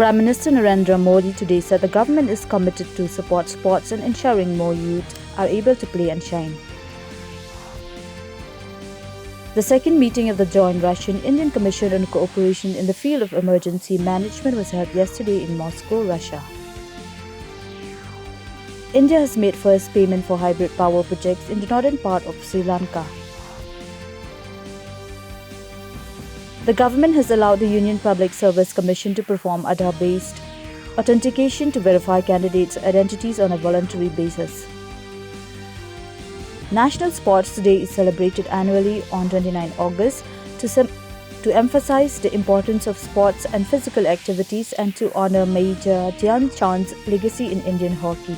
Prime Minister Narendra Modi today said the government is committed to support sports and ensuring more youth are able to play and shine. The second meeting of the Joint Russian-Indian Commission on Cooperation in the Field of Emergency Management was held yesterday in Moscow, Russia. India has made first payment for hybrid power projects in the northern part of Sri Lanka. The government has allowed the Union Public Service Commission to perform Aadhaar-based authentication to verify candidates' identities on a voluntary basis. National Sports Day is celebrated annually on 29 August to emphasize the importance of sports and physical activities and to honor Major Dhyan Chand's legacy in Indian hockey.